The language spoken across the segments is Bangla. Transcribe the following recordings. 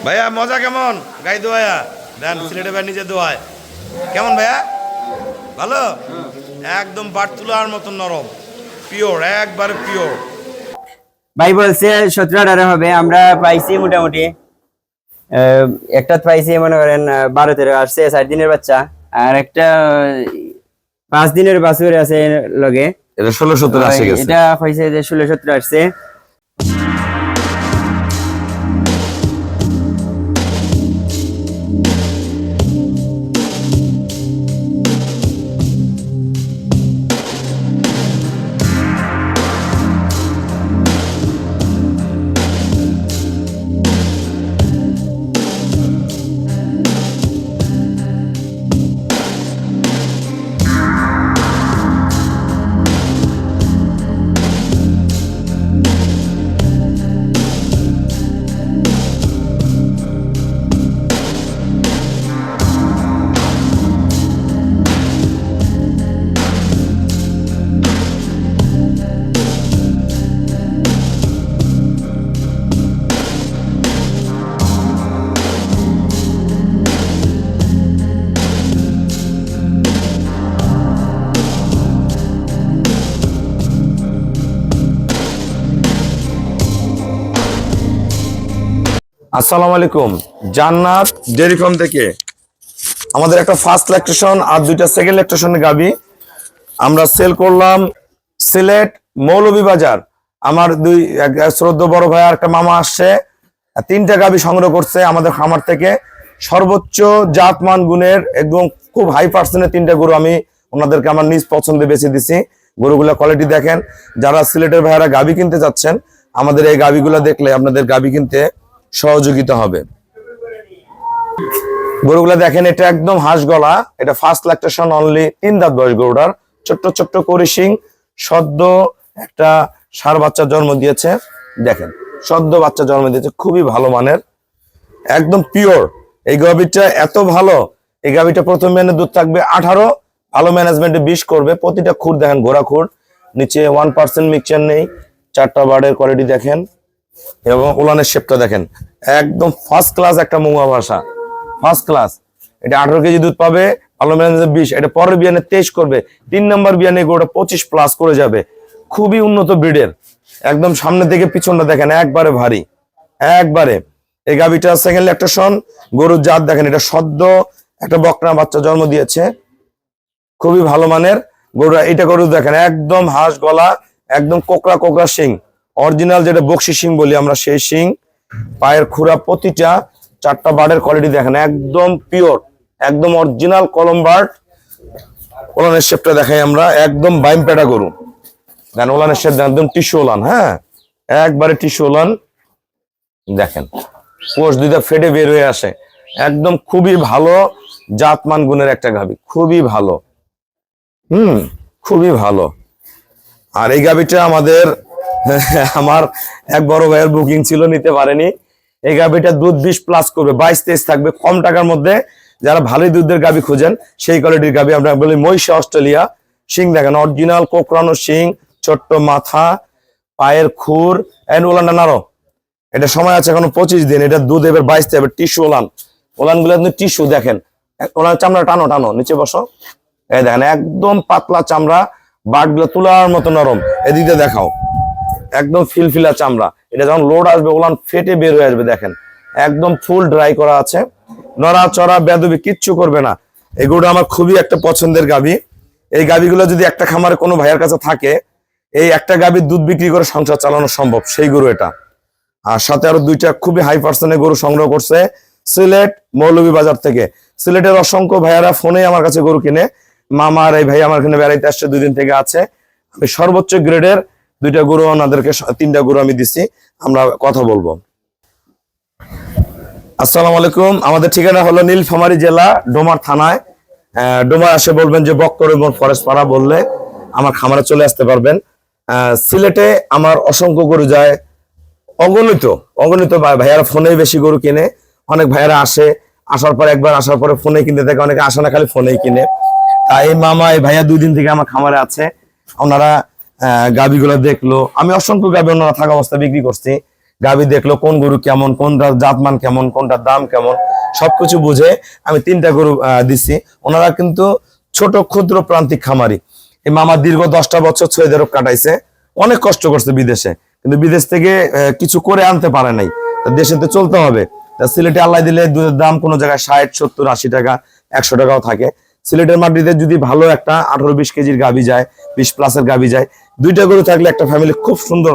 ভাইয়া মজা কেমন গাই দোয়া দেন সিলেটে ভাই নিজে দোয়ায় কেমন ভাইয়া ভালো একদম বাট তুলার মতো নরম পিওর একবারে পিওর ভাই বলছে 17-18 হবে আমরা পাইছি মোটামুটি একটা পাইছি মনে করেন 12-13 আসছে 4 দিনের বাচ্চা আর একটা 5 দিনের বাছুর আছে লগে এটা 16-17 আসে গেছে এটা হইছে যে 16-17 আসছে। আসসালামু আলাইকুম জান্নাত ডেইরি ফার্ম থেকে আমাদের একটা ফার্স্ট ল্যাকটেশন আর দুইটা সেকেন্ড ল্যাকটেশনের গাবি আমরা সেল করলাম সিলেট মৌলভীবাজার। আমার দুই শ্রদ্ধেয় বড় ভাই আর একটা মামা আসছে, তিনটা গাবি সংগ্রহ করছে আমাদের খামার থেকে সর্বোচ্চ জাতমান গুণের একদম খুব হাই পার্সেন্টের তিনটা গরু আমি ওনাদেরকে আমার নিজ পছন্দে বেছে দিছি। গরুগুলা কোয়ালিটি দেখেন, যারা সিলেটের ভাইয়ারা গাবি কিনতে যাচ্ছেন আমাদের এই গাবিগুলা দেখলে আপনাদের গাবি কিনতে সহযোগিতা হবে। গরুগুলা দেখেন, এটা একদম হাঁস গলা, এটা ফার্স্ট ল্যাকটেশন অনলি 3 দাঁত বয়স গরুটার, ছোট্ট ছোট্ট করি শিং, সদ্য একটা ষাঁড় বাচ্চা জন্ম দিয়েছে। দেখেন সদ্য বাচ্চা জন্ম দিয়েছে, খুবই ভালো মানের, একদম পিওর। এই গাভীটা এত ভালো, এই গাভীটা প্রথম বিয়ানে দুধ থাকবে 18, ভালো ম্যানেজমেন্টে 20 করবে। প্রতিটা খুর দেখেন ঘোড়া খুর, নিচে 1% মিক্সচার নেই, 4টা বার্ডের কোয়ালিটি দেখেন এবং উলানের শেপটা দেখেন, একদম ফার্স্ট ক্লাস একটা মুঙ্গা ভাষা, ফার্স্ট ক্লাস। এটা 18 কেজি দুধ পাবে, ভালো ম্যানেজমেন্টে 20, এটা পরের বিয়ানে 23 করবে, 3 নম্বর বিয়ানে গোটা 25 প্লাস করে যাবে। খুবই উন্নত ব্রিডের, একদম সামনে থেকে পিছনটা দেখেন একবারে ভারী, একবারে। এই গাভীটা সেকেন্ড ল্যাকটেশন, গরুর জাত দেখেন, এটা সদ্য একটা বকনা বাচ্চা জন্ম দিয়েছে, খুবই ভালো মানের গরু। এটা গরু দেখেন একদম হাঁস গলা, একদম কোকড়া কোকড়া শিং, অরিজিনাল যেটা বক্সি শিং বলি আমরা সেই শিং, পায়ের খুরা প্রতিটা, 4টা বার্ডের কোয়ালিটি দেখেন একদম পিওর, একদম অরিজিনাল কলম বার্ড। ওলানের শেপটা দেখাই আমরা, একদম বাইম পেটা গরু দেখেন, ওলানের শেপ দেখেন একদম টিস্যু ওলান, হ্যাঁ একবারে টিস্যু ওলান দেখেন, কোষ দুইটা ফেটে বের হয়ে আসে, একদম খুবই ভালো জাতমান গুণের একটা গাভী, খুবই ভালো, খুবই ভালো। আর এই গাভীটা আমাদের আমার এক বড় ভাইয়ের বুকিং ছিল, নিতে পারেনি। এই গাভীটা দুধ 20 প্লাস করবে, 22-23 থাকবে, কম টাকার মধ্যে। যারা ভালোই দুধের গাভী খুঁজেন সেই কোয়ালিটির গাভী আমরা বলি মহিষা অস্ট্রেলিয়া। শিং দেখেন অরিজিনাল কোকড়ানো শিং, ছোট্ট মাথা, পায়ের খুর, ওলানটা নাড়ো। এটা সময় আছে এখনো 25 দিন, এটা দুধ এবার 22 এবার টিস্যু ওলান, ওলান গুলো টিস্যু দেখেন, ওলান চামড়া টানো টানো, নিচে বসো, এই দেখেন একদম পাতলা চামড়া, বাট গুলো তুলার মতো নরম। এদিকে দেখাও, একদম ফিলফিলা চামড়া। এটা যখন লোড আসবে ওলান ফেটে বের হয়ে আসবে, দেখেন একদম ফুল ড্রাই করা আছে, নড়া চড়া বেদবি কিচ্ছু করবে না। এগুলো আমার খুবই একটা পছন্দের গাভী। এই গাভীগুলো যদি একটা খামারে কোনো ভাইয়ের কাছে থাকে, এই একটা গাভীর দুধ বিক্রি করে সংসার চালানো সম্ভব, সেই গরু এটা। আর সাথে আরো দুইটা খুবই হাই পার্সেন্টের গরু সংগ্রহ করছে সিলেট মৌলভীবাজার থেকে। সিলেটের অসংখ্য ভাইয়ারা ফোনে আমার কাছে গরু কিনে, মামার এই ভাই আমার এখানে বেড়াইতে আসছে 2 দিন থেকে আছে। আমি সর্বোচ্চ গ্রেডের 2টা গরু ওনাদেরকে, 3টা গরু আমি দিছি, আমরা কথা বলবো। আসসালামু আলাইকুম, আমাদের ঠিকানা হলো নীলফামারী জেলা ডোমার থানায়। ডোমার আসে বলবেন যে বক্কর এবং ফরেস্ট পাড়া বললে আমার খামারে চলে আসতে পারবেন। সিলেটে আমার অসংখ্য গরু যায়, অগণিত অগণিত ভাইয়ারা ফোনে বেশি গরু কিনে। অনেক ভাইয়ারা আসে, আসার পর একবার আসার পরে ফোনে কিনতে থাকে, অনেকে আসে না, খালি ফোনেই কিনে। তাই মামা এই ভাইয়া 2 দিন থেকে আমার খামারে আছে, ওনারা গাভীগুলো দেখলো। আমি অসংখ্য গাভী ওনারা থাকা অবস্থায় বিক্রি করছি, গাভী দেখলো কোন গরু কেমন, কোনটার জাতমান কেমন, কোনটার দাম কেমন, সবকিছু বুঝে আমি 3টা গরু দিচ্ছি। ওনারা কিন্তু ছোট ক্ষুদ্র প্রান্তিক খামারি। এই মামা দীর্ঘ 10টা বছর সৌদি আরব কাটাইছে, অনেক কষ্ট করছে বিদেশে, কিন্তু বিদেশ থেকে কিছু করে আনতে পারে নাই। দেশে তো চলতে হবে। সিলেটে আল্লাহ দিলে দুধের দাম কোনো জায়গায় 60, 70, 80 টাকা, 100 টাকাও থাকে। সিলেটের মাটিতে যদি ভালো একটা 18-20 কেজির গাভী যায়, 20+ গাভী যায়, 2টা গরু থাকলে একটা ফ্যামিলি খুব সুন্দর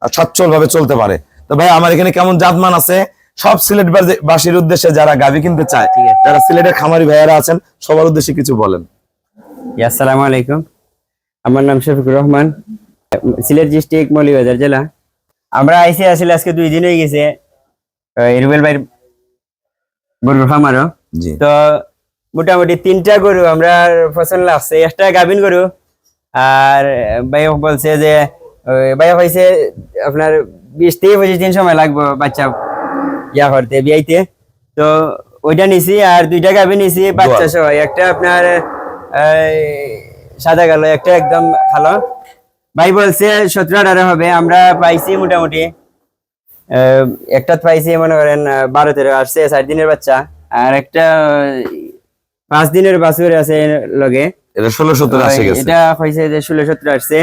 সচ্ছল ভাবে চলতে পারে। তো ভাই আমার এখানে কেমন জাতমান আছে সব সিলেট বাসীর উদ্দেশ্যে, যারা গাভী কিনতে চায়, ঠিক আছে। যারা সিলেটের খামারি ভাইয়ারা আছেন, সবার উদ্দেশ্যে কিছু বলেন। আসসালামু আলাইকুম, আমার নাম শফিকুর রহমান, সিলেট ডিস্ট্রিক্ট মৌলভীবাজার জেলা। আমরা আইসি আসলে আজকে 2 দিন হয়ে গেছে রুবেল ভাইয়ের গরুর খামারও। জি। তো মোটামুটি 3টা গরু আমরা পছন্দ লাগছে, একটা গাভিন গরু। আর ভাইয়া বলছে যে ভাইয়া হয়েছে আপনার 20 থেকে 25 দিন সময় লাগবে বাচ্চা ইয়া করতে, বিয়াইতে। তো ওইটা নিছি, আর 2টা গাভিন নিছি বাচ্চা সহ। একটা আপনার সাদা কালো, একটা একদম কালো। ভাই বলছে 17-18 হবে, আমরা পাইছি মোটামুটি একটা পাইছি মনে করেন 12-13 আসছে, 4 দিনের বাচ্চা। আর একটা 5 দিনের বাছুর আছে লগে, এটা 16-17 আসে গেছে। এটা হইছে যে 16-17 আসছে।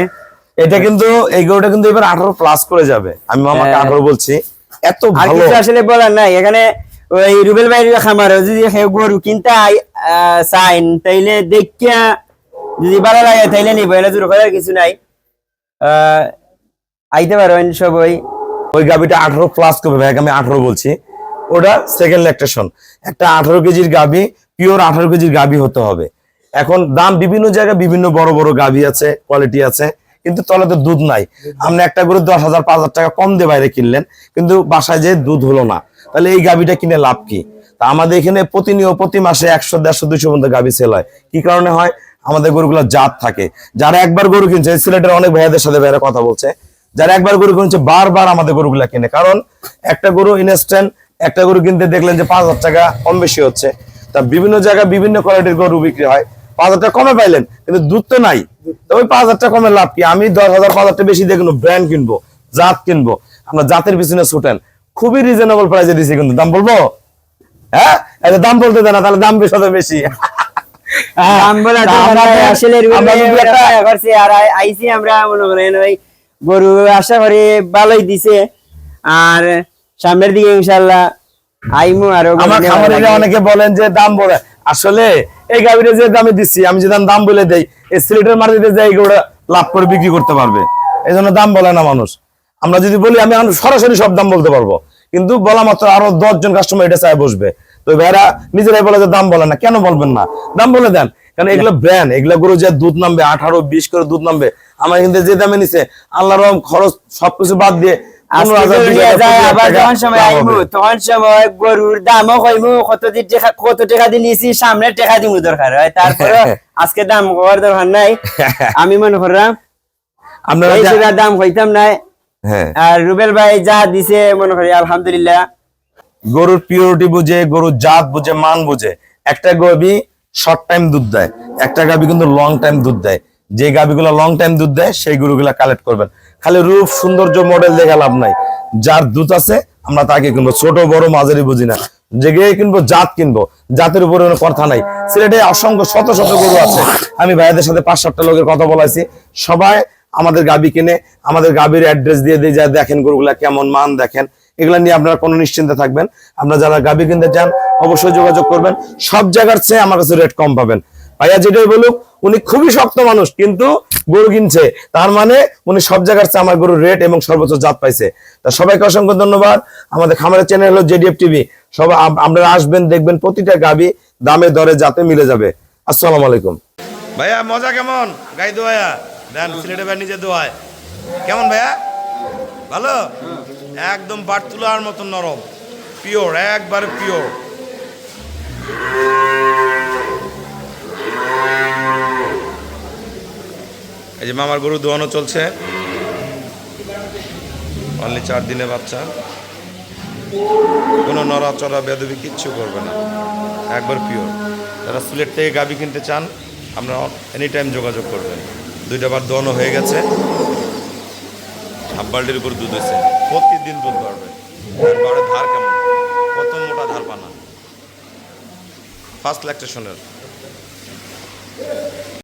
এটা কিন্তু এই গরুটা কিন্তু এবার 18+ করে যাবে, আমি মামাকে 18 বলছি। এত আর ভালো কিছু আসলে বলার নাই এখানে। ওই রুবেল ভাইয়ের খামার যদি গরু কিনতে চাইন, তাইলে দেখিয়া যদি ভালো লাগে তাইলে নিব, এটা জোর করার কিছু নাই। আইতে পারেন সবাই। ওই গাভীটা 18+ করবে ভাই, আমি 18 বলছি। ওটা সেকেন্ড ল্যাকটেশন, একটা 18 কেজির গাভী, পিওর 18 কেজির গাভী হতে হবে। এখন দাম বিভিন্ন জায়গায় বিভিন্ন বড় বড় গাভী আছে, কোয়ালিটি আছে, কিন্তু তলে তো দুধ নাই। আপনি একটা করে 10,000 5,000 টাকা কম দিয়ে বাইরে কিনলেন, কিন্তু বাসায় যে দুধ হলো না, তাহলে এই গাভীটা কিনে লাভ কি? তা আমাদের এখানে প্রতি মাসে 100, 150, 200 পর্যন্ত গাভী সেল হয়। কি কারণে হয়? আমাদের গরুগুলো জাত থাকে। যারা একবার গরু কিনছে, সিলেটের অনেক ভাইয়াদের সাথে ভাইয়ারা কথা বলছে, যারা একবার গরু কিনছে বারবার আমাদের গরুগুলা কিনে। কারণ একটা গরু ইনস্ট্যান্ট, একটা গরু কিনতে দেখলেন যে 5,000 টাকা কম বেশি হচ্ছে। তা বিভিন্ন জায়গায় বিভিন্ন কোয়ালিটির গরু বিক্রি হয়, 5,000 টাকা কমে পাইলেন, কিন্তু দুধ তো নাই। তো ওই 5,000 টাকা কমে লাভ কি? আমি 10,000 5,000 টাকা বেশি দিয়ে কিন্তু ব্র্যান্ড কিনবো, জাত কিনবো। আমরা জাতের পিছনে ছুটেন, খুবই রিজনেবল প্রাইসে দিছি। কিন্তু দাম বলবো? হ্যাঁ, এটা দাম বলতে দেয় না, তাহলে দাম বেশি বেশি। আমরা মনে করেন ওই গরু আশা করি ভালোই দিছে, আর সামনের দিকে ইনশাল্লাহ আইমু। আরো আমার খামারিরা অনেকে বলেন যে দাম বলে, আসলে এই গাভীরে যে দামে দিচ্ছি, আমি যে দাম বলে দেই, এই সিলেটের মার্কেটে যাই গরুটা লাভ করে বিক্রি করতে পারবে, এই জন্য দাম বলে না মানুষ। আমরা যদি বলি, আমি সরাসরি সব দাম বলতে পারবো, কিন্তু বলা মাত্র আরো 10 জন কাস্টমার এটা চায় বসবে। তো ভাইরা নিজেরাই বলে যে দাম বলে না, কেন বলবেন না? দাম বলে দেন, কারণ এগুলো ব্র্যান্ড, এগুলো গরু যে দুধ নামবে 18-20 করে দুধ নামবে। আমার কিন্তু যে দামে নিছে, আল্লাহর রহম খরচ সবকিছু বাদ দিয়ে তখন সময় গরুর দামও কইমু, কত টাকা দিয়ে নিয়েছি, সামনে টাকা দিমু দরকার হয়। তারপরে আজকে দাম করার দরকার নাই, আমি মনে করলাম আপনারা দাম কইতাম নাই। আর রুবেল ভাই যা দিছে মনে করি আলহামদুলিল্লাহ। গরুর পিওরিটি বুঝে, গরুর জাত বুঝে, মান বুঝে। একটা গাভী শর্ট টাইম দুধ দেয়, একটা গাভী কিন্তু লং টাইম দুধ দেয়। যে গাভীগুলো লং টাইম দুধ দেয় সেই গরুগুলা কালেক্ট করবেন। খালি রূপ সৌন্দর্য মডেল দেখে লাভ নাই, যার দুধ আছে আমরা তাকে কিনবো, ছোট বড় মাঝারি বুঝি না। যে গিয়ে কিনবো জাত কিনবো, জাতের উপরে কোনো কথা নাই। সিলেটে অসংখ্য শত শত গরু আছে, আমি ভাইয়াদের সাথে 5-7টা লোকের কথা বলাইছি, সবাই আমাদের গাভী কিনে, আমাদের গাভীর অ্যাড্রেস দিয়ে দিয়ে যায়, দেখেন গরুগুলা কেমন, মান দেখেন। এগুলা নিয়ে আপনারা কোনো নিশ্চিন্তে থাকবেন। আপনারা যারা গাভী কিনতে চান অবশ্যই যোগাযোগ করবেন, সব জায়গার চেয়ে আমার কাছে রেট কম পাবেন। ভাইয়া যেটাই বলুক, উনি খুবই শক্ত মানুষ, কিন্তু গরু কিনছে, তার মানে উনি সব জায়গার চেয়ে আমার গরুর রেট এবং সর্বোচ্চ জাত পাইছে। তা সবাইকে অসংখ্য ধন্যবাদ। আমাদের খামারের চ্যানেল হলো জেডিএফ টিভি। সবাই আপনারা আসবেন, দেখবেন প্রতিটা গাভী দামে দরে জাতে মিলে যাবে। আসসালামু আলাইকুম। ভাইয়া মজা কেমন? গাই দোয়া দেন, সিলেটে ভাই নিজে দোয়ায় কেমন ভাইয়া? ভালো, একদম বাট তুলার মতো নরম, পিওর, একবারে পিওর। এই যে মামার গরু দোয়ানো চলছে, অনলি 4 দিনের বাচ্চা, কোনো নড়াচড়া বেদবি কিচ্ছু করবে না, একবার পিওর। যারা সিলেট থেকে গাভী কিনতে চান আপনারা এনি টাইম যোগাযোগ করবেন। 2টা বার দোয়ানো হয়ে গেছে, হাফ বাল্টির উপর দুধ হয়েছে। প্রতিদিন দুধ বাড়বে। আর বাড়ে ধার কেমন, কত মোটা ধার পানা, ফার্স্ট ল্যাকটেশনের।